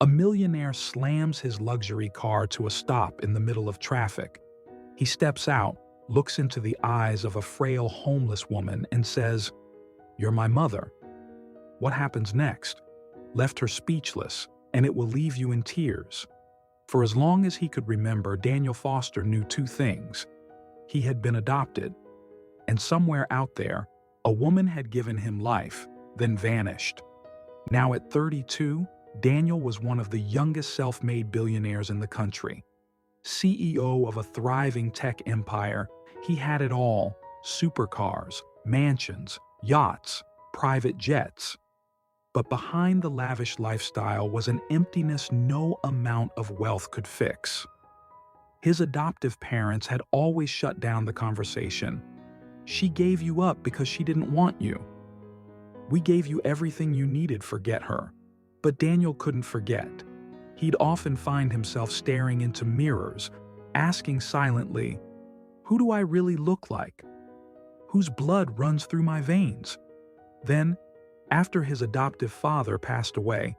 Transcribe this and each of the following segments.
A millionaire slams his luxury car to a stop in the middle of traffic. He steps out, looks into the eyes of a frail homeless woman and says, "You're my mother." What happens next? Left her speechless, and it will leave you in tears. For as long as he could remember, Daniel Foster knew two things. He had been adopted, and somewhere out there, a woman had given him life, then vanished. Now at 32, Daniel was one of the youngest self-made billionaires in the country. CEO of a thriving tech empire, he had it all: supercars, mansions, yachts, private jets. But behind the lavish lifestyle was an emptiness no amount of wealth could fix. His adoptive parents had always shut down the conversation. "She gave you up because she didn't want you. We gave you everything you needed, forget her." But Daniel couldn't forget. He'd often find himself staring into mirrors, asking silently, "Who do I really look like? Whose blood runs through my veins?" Then, after his adoptive father passed away,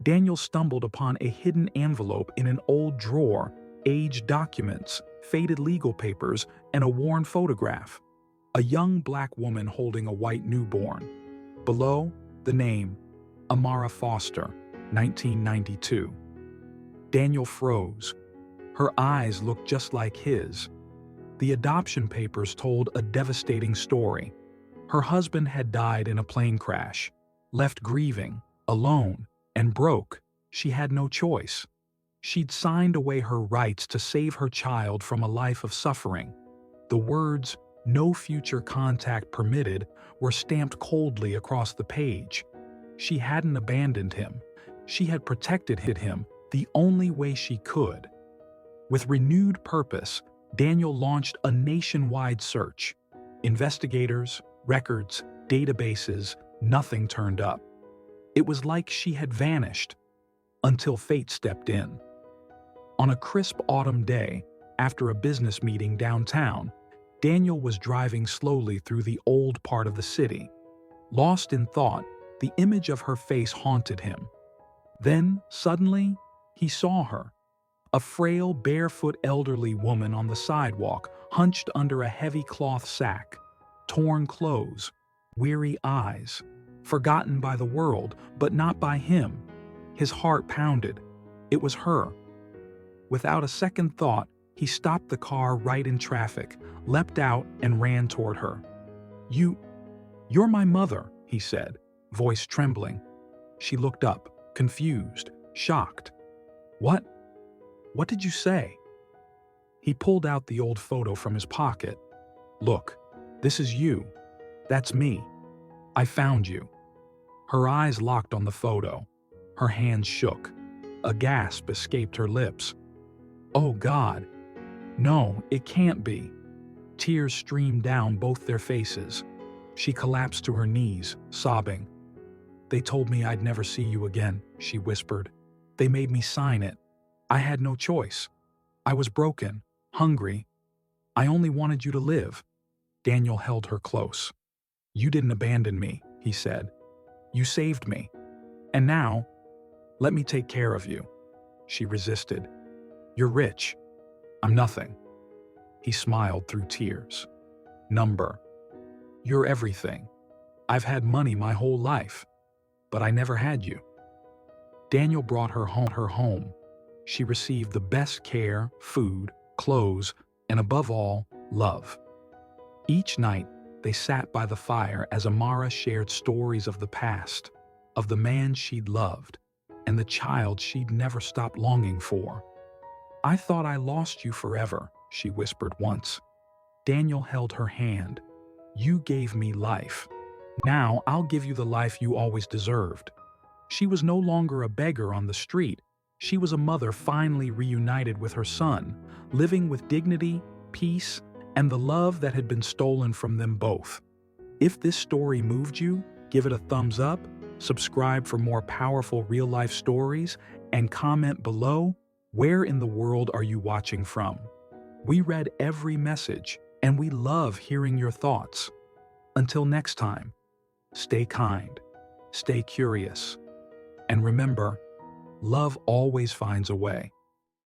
Daniel stumbled upon a hidden envelope in an old drawer, aged documents, faded legal papers, and a worn photograph. A young black woman holding a white newborn. Below, the name, Amara Foster, 1992. Daniel froze. Her eyes looked just like his. The adoption papers told a devastating story. Her husband had died in a plane crash. Left grieving, alone, and broke, she had no choice. She'd signed away her rights to save her child from a life of suffering. The words, "No future contact permitted," were stamped coldly across the page. She hadn't abandoned him. She had protected him the only way she could. With renewed purpose, Daniel launched a nationwide search. Investigators, records, databases, nothing turned up. It was like she had vanished, until fate stepped in. On a crisp autumn day, after a business meeting downtown, Daniel was driving slowly through the old part of the city. Lost in thought, the image of her face haunted him. Then, suddenly, he saw her. A frail, barefoot elderly woman on the sidewalk, hunched under a heavy cloth sack. Torn clothes, weary eyes. Forgotten by the world, but not by him. His heart pounded. It was her. Without a second thought, he stopped the car right in traffic, leapt out, and ran toward her. You're my mother," he said, voice trembling. She looked up, confused, shocked. What? What did you say?" He pulled out the old photo from his pocket. "Look, this is you. That's me. I found you." Her eyes locked on the photo. Her hands shook. A gasp escaped her lips. "Oh God. No, it can't be." Tears streamed down both their faces. She collapsed to her knees, sobbing. "They told me I'd never see you again," she whispered. "They made me sign it. I had no choice. I was broken, hungry. I only wanted you to live." Daniel held her close. "You didn't abandon me," he said. "You saved me. And now, let me take care of you." She resisted. "You're rich. I'm nothing." He smiled through tears. "Number. You're everything. I've had money my whole life, but I never had you." Daniel brought her home. She received the best care, food, clothes, and above all, love. Each night, they sat by the fire as Amara shared stories of the past, of the man she'd loved, and the child she'd never stopped longing for. "I thought I lost you forever," she whispered once. Daniel held her hand. "You gave me life. Now I'll give you the life you always deserved." She was no longer a beggar on the street. She was a mother finally reunited with her son, living with dignity, peace, and the love that had been stolen from them both. If this story moved you, give it a thumbs up, subscribe for more powerful real-life stories, and comment below, where in the world are you watching from? We read every message, and we love hearing your thoughts. Until next time, stay kind, stay curious, and remember, Love always finds a way.